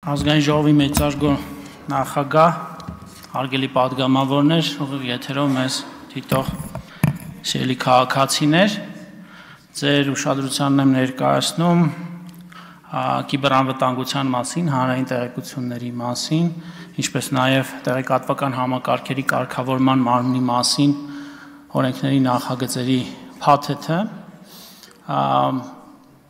Ազգային ժողովի մեծարգո նախագահ, հարգելի պատգամավորներ, ուղիղ եթերով մեզ դիտող սիրելի քաղաքացիներ, ձեր ուշադրությանն եմ ներկայացնում կիբերանվտանգության մասին, հանրային տեղեկությունների մասին, ինչպես նաև տեղեկատվական համակարգերի կարգավորման մարմնի մասին օրենքների նախագծերի փաթեթը։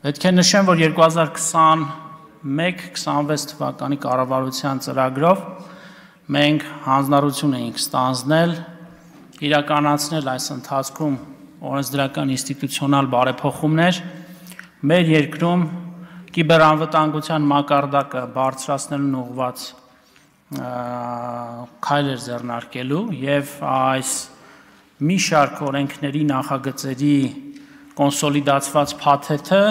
Պետք է նշեմ, որ 2021-26 թվականի կառավարության ծրագրով մենք հանձնառություն էինք ստանձնել իրականացնել այս ընթացքում օրենսդրական ինստիտուցիոնալ բարեփոխումներ մեր երկրում կիբերանվտանգության մակարդակը բարձրացնելուն ուղղված քայլեր ձեռնարկելու եւ այս մի շարք օրենքների նախագծերի կոնսոլիդացված փաթեթը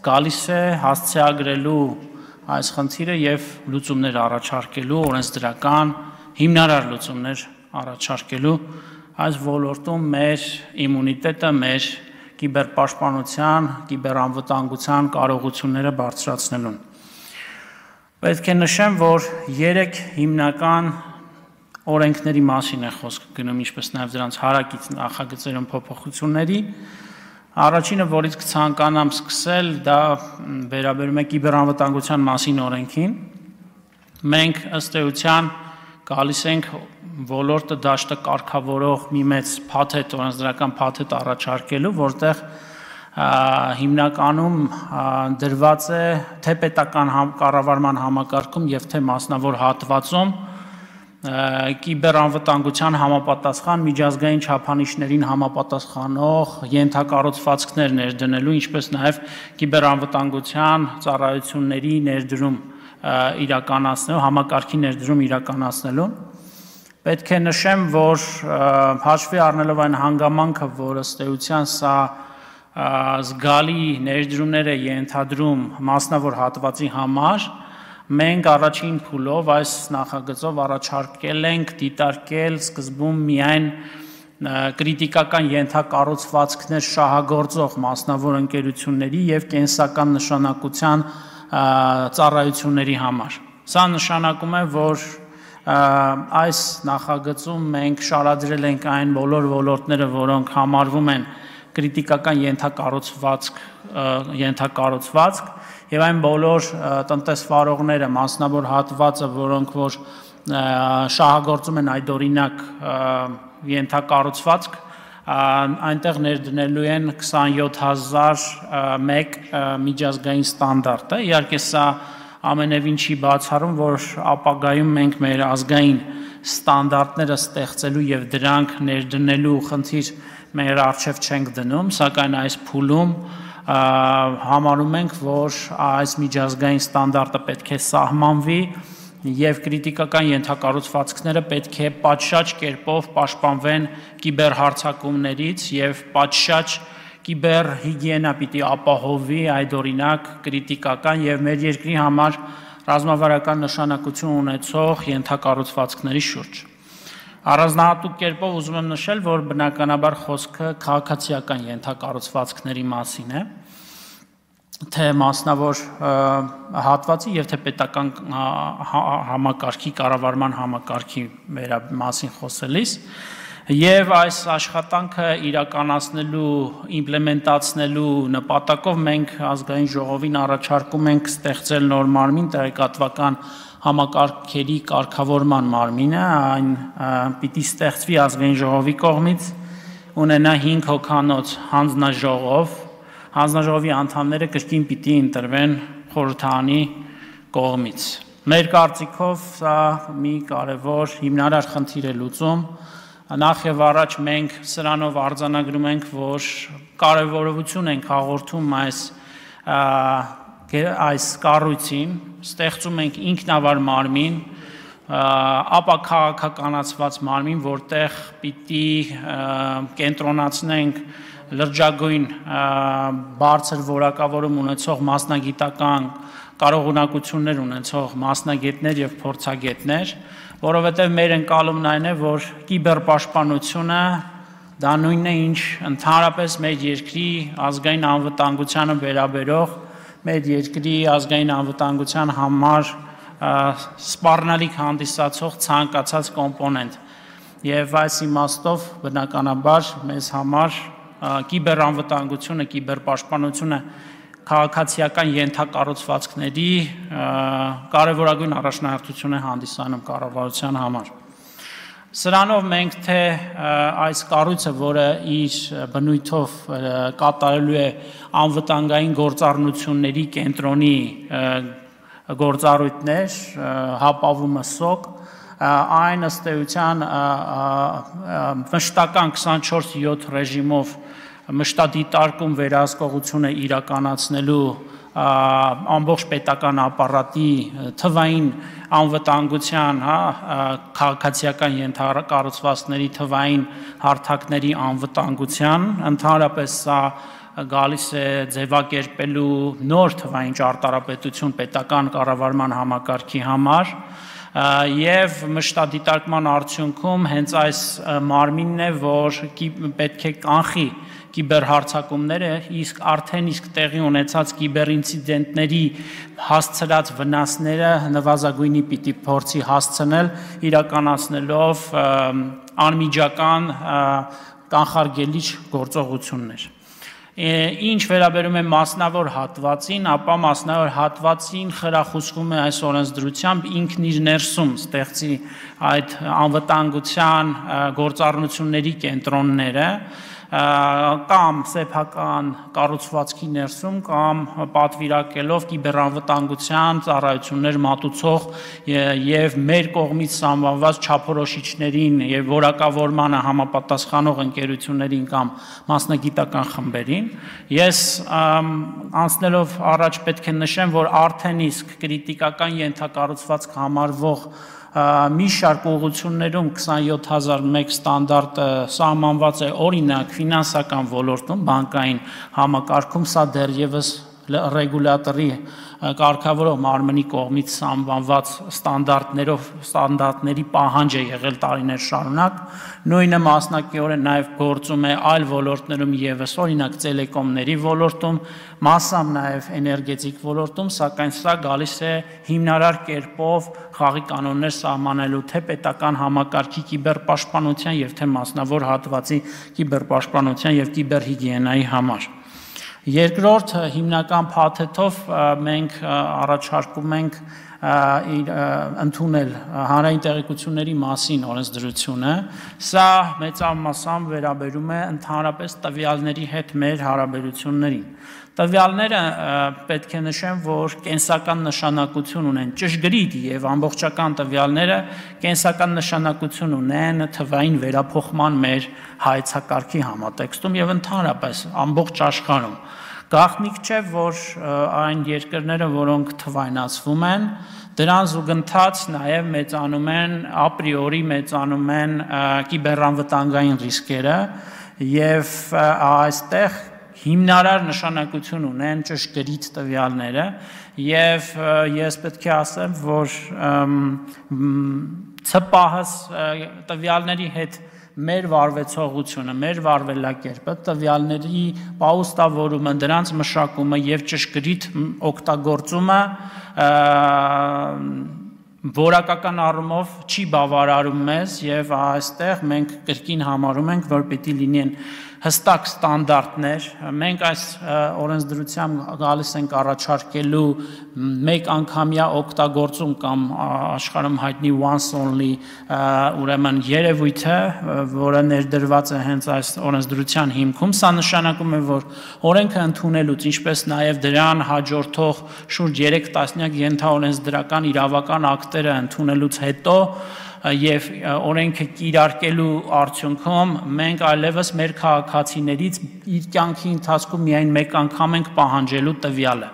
գալիս է հասցեագրելու այս խնդիրը եւ լուծումներ առաջարկելու օրենսդրական հիմնարար լուծումներ առաջարկելու այս ոլորտում մեր իմունիտետը, մեր կիբերպաշտպանության, կիբերանվտանգության կարողությունները բարձրացնելուն։ Պետք է նշեմ, որ 3 հիմնական օրենքների մասին է խոսքը գնում, ինչպես նաև դրանց հարակից նախագծերում փոփոխությունների։ Առաջինը, որից կցանկանամ սկսել, դա վերաբերում է կիբերանվտանգության մասին օրենքին։ Մենք ըստ էության գալիս ենք ոլորտը դաշտը կարգավորող մի մեծ փաթեթ, օրենսդրական փաթեթ առաջարկելու, որտեղ հիմնականում դրված է թե պետական կառավարման համակարգում եւ թե մասնավոր հատվածում կիբերանվտանգության համապատասխան միջազգային չափանիշներին համապատասխանող ենթակառուցվածքներ ներդնելու, ինչպես նաև կիբերանվտանգության ծառայությունների ներդրում իրականացնելու, համակարգի ներդրում իրականացնելու։ Պետք է նշեմ, որ հաշվի առնելով այն հանգամանքը, որ ըստ էության սա զգալի ներդրումներ է ենթադրում մասնավոր հատվածի համար, մենք առաջին փուլով այս նախագծով առաջարկել ենք դիտարկել սկզբում միայն կրիտիկական ենթակառուցվածքներ շահագործող մասնավոր ընկերությունների եւ կենսական նշանակության ծառայությունների համար։ Սա նշանակում է, որ այս նախագծում մենք շարադրել ենք այն բոլոր ոլորտները, որոնք համարվում են կրիտիկական ենթակառուցվածք եւ այն բոլոր տնտեսվարողները, մասնավոր հատվածը, որոնք որ շահագործում են այդօրինակ ենթակառուցվածք, այնտեղ ներդնելու են 27001 միջազգային ստանդարտը։ Իհարկե սա ամենևին չի բացառում, որ ապագայում մենք մեր ազգային ստանդարտները ստեղծելու եւ դրանք ներդնելու խնդիր մեր առջև չենք դնում, սակայն այս փուլում համարում ենք, որ այս միջազգային ստանդարտը պետք է սահմանվի եւ կրիտիկական ենթակառուցվածքները պետք է պատշաճ կերպով պաշտպանվեն կիբերհարձակումներից եւ պատշաճ կիբերհիգիենա պիտի ապահովի այդօրինակ կրիտիկական եւ մեր երկրի համար ռազմավարական նշանակություն ունեցող ենթակառուցվածքների շուրջ։ Առանձնահատուկ կերպով ուզում եմ նշել, որ բնականաբար խոսքը քաղաքացիական ենթակառուցվածքների մասին է, թե մասնավոր հատվածի եւ թե պետական համակարգի կառավարման համակարգի մասին խոսելիս եւ այս աշխատանքը իրականացնելու, իմպլեմենտացնելու նպատակով մենք ազգային ժողովին առաջարկում ենք ստեղծել նոր մարմին, տեղեկատվական համակարգերի կարգավորման մարմինը, այն պիտի ստեղծվի ազգային ժողովի կողմից, ունենա 5 հոգանոց հանձնաժողով, հանձնաժողովի անդամները կրկին պիտի ընտրվեն խորհրդարանի կողմից։ Մեր կարծիքով սա մի կարևոր հիմնարար խնդիր է լուծում։ Նախ եւ առաջ մենք սրանով արձանագրում ենք, որ կարևորություն ենք հաղորդում այս կառույցին, ստեղծում ենք ինքնավար մարմին, ապա քաղաքականացված մարմին, որտեղ պիտի կենտրոնացնենք լրջագույն բարձր որակավորում ունեցող մասնագիտական կարողունակություններ ունեցող մասնագետներ եւ փորձագետներ, որովհետեւ մեր ընկալումն այն է, որ կիբերպաշտպանությունը դա նույնն է, ինչ ընդհանրապես մեր երկրի ազգային անվտանգությանը վերաբերող մեր երկրի ազգային անվտանգության համար սպառնալիք հանդիսացող ցանկացած կոմպոնենտ։ Եվ այս իմաստով բնականաբար մեզ համար կիբերանվտանգությունը, կիբերպաշտպանությունը քաղաքացիական ենթակառուցվածքների կարևորագույն առաջնահերթություն է հանդիսանում կառավարության համար։ Սրանով մենք թե այս կառույցը, որը իր բնույթով կատարելու է անվտանգային գործառնությունների կենտրոնի գործառույթներ, հապավումը սոկ, այն ըստ էության մշտական 24/7 ռեժիմով մշտադիտարկում վերահսկողություն է իրականացնելու ամբողջ պետական ապարատի թվային անվտանգության, քաղաքացիական ենթակառուցվածքների թվային հարթակների անվտանգության, ընդհանրապես սա գալիս է ձևակերպելու նոր թվային ճարտարապետություն պետական կառավարման համակարգի համար եւ մշտադիտարկման արդյունքում հենց այս մարմինն է, որ պետք է կանխի կիբերհարձակումները, իսկ արդեն իսկ տեղի ունեցած կիբերինցիդենտների հասցրած վնասները նվազագույնի պիտի փորձի հասցնել, իրականացնելով անմիջական կանխարգելիչ գործողություններ։ Ինչ վերաբերում է մասնավոր հատվածին, ապա մասնավոր հատվածին խրախուսվում է այս օրենսդրությամբ ինքն իր ներսում ստեղծի այդ անվտանգության գործառնությունների կենտրոնները, կամ սեփական կառուցվածքի ներսում կամ պատվիրակելով կիբերանվտանգության ծառայություններ մատուցող եւ մեր կողմից սահմանված չափորոշիչներին եւ որակավորմանը համապատասխանող ընկերություններին կամ մասնագիտական խմբերին։ Ես անցնելով առաջ պետք է նշեմ, որ արդեն իսկ կրիտիկական ենթակառուցվածք համարվող մի շարք ուղղություններում 27001 ստանդարտը սահմանված է, օրինակ ֆինանսական ոլորտում, բանկային համակարգում, սա դեռևս ռեգուլատորի կարգավորող մարմնի կողմից սահմանված ստանդարտների պահանջ է եղել տարիներ շարունակ, նույնը մասնակիորեն նաև գործում է այլ ոլորտներում ևս, օրինակ տելեկոմների ոլորտում, մասամբ նաև էներգետիկ ոլորտում, սակայն սա գալիս է հիմնարար կերպով խաղի կանոններ սահմանելու թե պետական համակարգի կիբերպաշտպանության եւ թե մասնավոր հատվածի կիբերպաշտպանության եւ կիբերհիգիենայի համար։ Երկրորդ հիմնական փաթեթով մենք առաջարկում ենք ընդունել հանրային տեղեկությունների մասին օրենսդրությունը, սա մեծամասամբ վերաբերում է ընդհանրապես տվյալների հետ մեր հարաբերություններին։ Տվյալները պետք է նշեմ, որ կենսական նշանակություն ունեն, ճշգրիտ եւ ամբողջական տվյալները կենսական նշանակություն ունեն թվային վերափոխման մեր հայեցակարգի համատեքստում եւ ընդհանրապես ամբողջ աշխարհում։ Գաղտնիք չէ, որ այն երկրները, որոնք թվայնացվում են, դրան զուգընթաց նաև մեծանում են, ապրիորի մեծանում են կիբերանվտանգային ռիսկերը եւ այստեղ հիմնարար նշանակություն ունեն ճշգրիտ տվյալները եւ ես պետք է ասեմ, որ ՑՊՀ-ս տվյալների հետ մեր վարվեցողությունը, մեր վարվելակերպը, տվյալների պահուստավորումը, դրանց մշակումը եւ ճշգրիտ օգտագործումը որակական առումով չի բավարարում մեզ եւ այստեղ մենք կրկին համարում ենք, որ պիտի լինեն հստակ ստանդարտներ։ Մենք այս օրենսդրությամբ գալիս ենք առաջարկելու մեկ անգամյա օգտագործում կամ աշխարհում հայտնի once only ուրեմն երևույթը, որը ներդրված է հենց այս օրենսդրության հիմքում, սա նշանակում է, որ օրենքը ընդունելուց, ինչպես նաև դրան հաջորդող շուրջ 3 տասնյակ ենթաօրենսդրական իրավական ակտերը ընդունելուց հետո եւ օրենքը կիրարկելու արդյունքում մենք այլևս մեր քաղաքացիներից իր կյանքի ընթացքում միայն մեկ անգամ ենք պահանջելու տվյալը։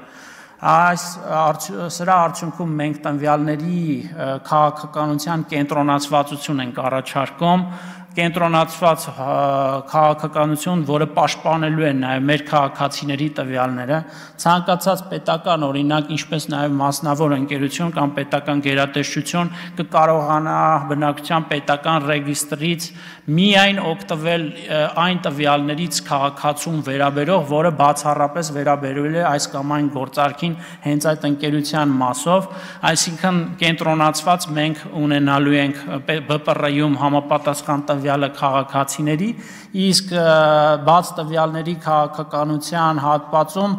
Սրա արդյունքում մենք տվյալների քաղաքականության կենտրոնացվածություն ենք առաջարկում, կենտրոնացված քաղաքականություն, որը պաշտպանելու է նաև մեր քաղաքացիների տվյալները, ցանկացած պետական օրինակ, ինչպես նաև մասնավոր ընկերություն կամ պետական գերատեսչություն կկարողանա բնակչության պետական ռեգիստրից միայն օգտվել այն տվյալներից քաղաքացուն վերաբերող, որը բացառապես վերաբերել է այս կամ այն գործարքին հենց այդ ընկերության մասով, այսինքն կենտրոնացված մենք ունենալու ենք ԲՊՌ-ում համապատասխան տվյալը քաղաքացիների, իսկ բաց տվյալների քաղաքականության հատվածում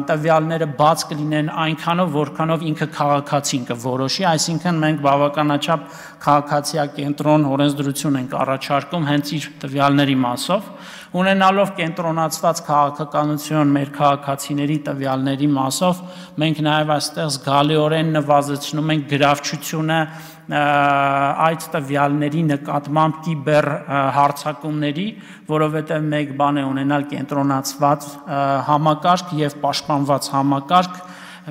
տվյալները բաց կլինեն այնքանով, որքանով ինքը քաղաքացին կորոշի, այսինքն մենք բավականաչափ քաղաքացիակենտրոն օրենսդրություն ենք առաջարկում հենց իր տվյալների մասով, ունենալով կենտրոնացված քաղաքականություն մեր քաղաքացիների տվյալների մասով, մենք նաև այստեղ զգալիորեն նվազեցնում ենք գրավչությունը այդ տվյալների նկատմամբ կիբեր հարձակումների, որովհետև մեկ բան է ունենալ կենտրոնացված համակարգ եւ պաշտպանված համակարգ,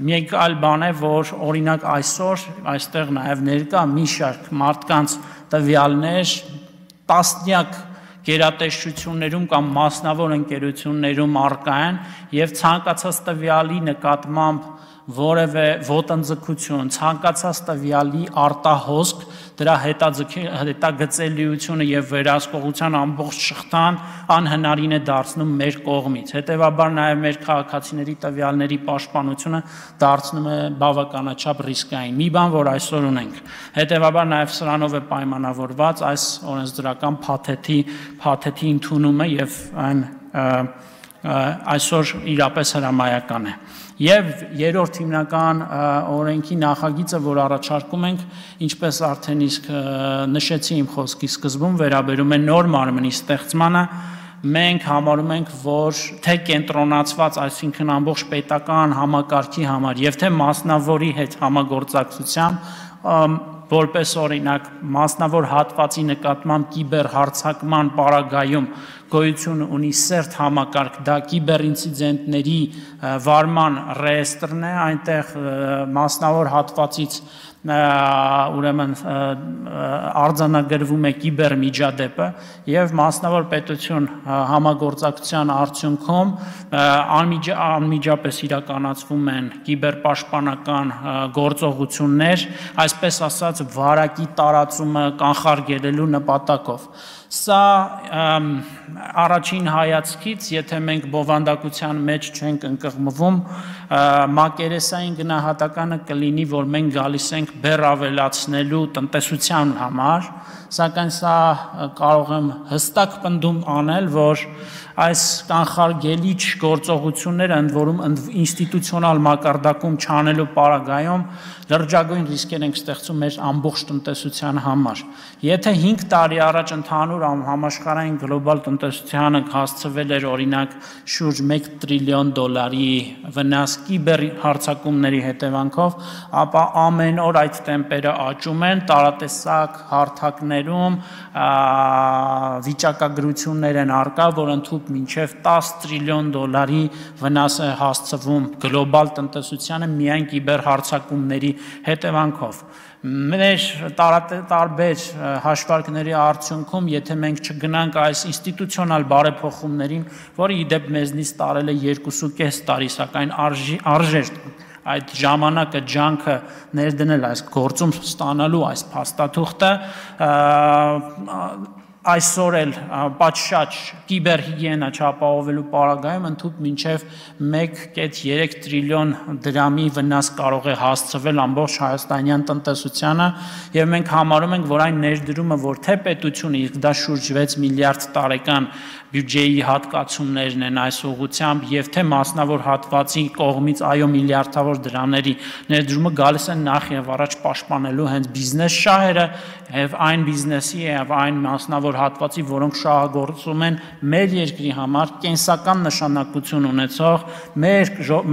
մեկ այլ բան է, որ օրինակ այսօր այստեղ նաև ներկա մի շարք մարդկանց տվյալներ տասնյակ գերատեսչություններում կամ մասնավոր ընկերություններում առկա են եւ ցանկացած տվյալի նկատմամբ որևէ ոտնձգություն, ցանկացած տվյալի արտահոսք, դրա հետագծելիությունը եւ վերահսկողության ամբողջ շղթան անհնարին է դարձնում մեր կողմից։ Հետևաբար նաեւ մեր քաղաքացիների տվյալների պաշտպանությունը դարձնում է բավականաչափ ռիսկային։ Մի բան, որ այսօր ունենք։ Հետևաբար նաեւ սրանով է պայմանավորված այս օրենսդրական փաթեթի ընդունումը եւ այն այսօր իրապես հրամայական է։ Եվ երրորդ հիմնական օրենքի նախագիծը, որ առաջարկում ենք, ինչպես արդեն իսկ նշեցի իմ խոսքի սկզբում, վերաբերում է նոր մարմնի ստեղծմանը, մենք համարում ենք, որ թե կենտրոնացված, այսինքն ամբողջ պետական համակարգի համար եւ թե մասնավորի հետ համագործակցությամբ որպես օրինակ մասնավոր հատվածի նկատմամբ կիբեր հարձակման պարագայում գոյություն ունի սերտ համակարգ, դա կիբերինցիդենտների վարման ռեեստրն է, այնտեղ մասնավոր հատվածից ուրեմն արձանագրվում է կիբեր միջադեպը եւ մասնավոր պետություն համագործակցության արդյունքում անմիջապես իրականացվում են կիբերպաշտպանական գործողություններ, այսպես ասած վարակի տարածումը կանխարգելելու նպատակով։ Սա առաջին հայացքից, եթե մենք բովանդակության մեջ չենք ընկղմվում, մակերեսային գնահատականը կլինի, որ մենք գալիս ենք բեռ ավելացնելու տնտեսության համար, սակայն սա կարող եմ հստակ պնդում անել, որ այս կանխարգելիչ գործողությունները ընդ որում ինստիտուցիոնալ մակարդակում չանելու պարագայում լրջագույն ռիսկեր ենք ստեղծում մեր ամբողջ տնտեսության համար։ Եթե 5 տարի առաջ ընդհանուր համաշխարհային գլոբալ տնտեսությանը հասցվել էր օրինակ շուրջ $1 տրիլիոն վնաս կիբեր հարձակումների հետևանքով, ապա ամեն օր այդ տեմպերը աճում են, տարատեսակ հարթակներում վիճակագրություններ են առկա, որ ընդհուպ մինչև $10 տրիլիոն վնաս է հասցվում գլոբալ տնտեսությանը միայն կիբեր հարձակումների հետևանքով։ Մեր տարբեր հաշվարկների արդյունքում, եթե մենք չգնանք այս ինստիտուցիոնալ բարեփոխումներին, որը իդեպ մեզնից տարել է 2.5 տարի, սակայն արժեր այդ ժամանակը ջանքը ներդնել այս գործում ստանալու այս փաստաթուղթը, այսօր էլ պատշաճ կիբերհիգիենա չապահովելու պարագայում ընդհուպ մինչև 1.3 տրիլիոն դրամի վնաս կարող է հասցվել ամբողջ հայաստանյան տնտեսությանը եւ մենք համարում ենք, որ այն ներդրումը, որ թե պետությունը, իսկ դա շուրջ 6 միլիարդ տարեկան բյուջեի հատկացումներն են այս ուղղությամբ եւ թե մասնավոր հատվածի կողմից այո միլիարդավոր դրամների ներդրումը գալիս են նախ եւ առաջ պաշտպանելու հենց բիզնես շահերը եւ այն բիզնեսի եւ այն մասնավոր հատվածի, որոնք շահագործում են մեր երկրի համար կենսական նշանակություն ունեցող,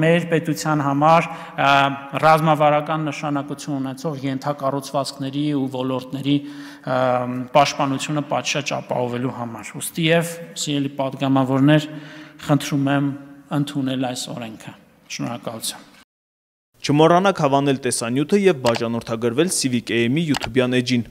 մեր պետության համար ռազմավարական նշանակություն ունեցող ենթակառուցվածքների ու ոլորտների պաշտպանությունը պատշաճ ապահովելու համար։ Ուստի եւ սիրելի պատգամավորներ, խնդրում եմ ընդունել այս օրենքը։ Շնորհակալություն։ Չմոռանաք հավանել տեսանյութը եւ բաժանորդագրվել Civic AM-ի YouTube-յան էջին։